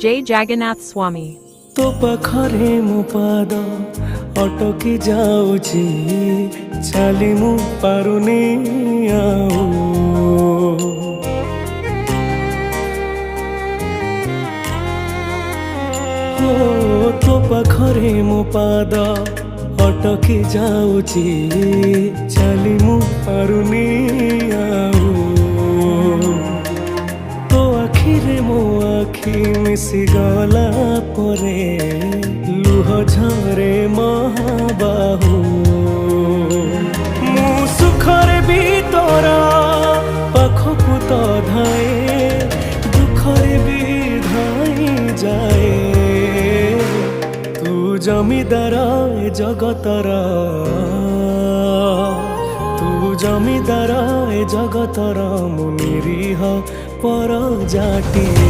J. Jagannath Swami. तो पाखरे मो पाद अटकी जाऊची चाली मु पारुनी आऊ हो तो पाखरे मो पाद अटकी जाऊची चाली मु पारुनी आऊ तो आखिरे मो आखि मिसी गला परे लुह झरे महाबाहु मु सुखरे भी तोरा पाखकु तो धाए दुखरे भी धाई जाए तू जमीदार ए जगतर तू जमीदार ए जगतर मु निरीह पर जाटिए।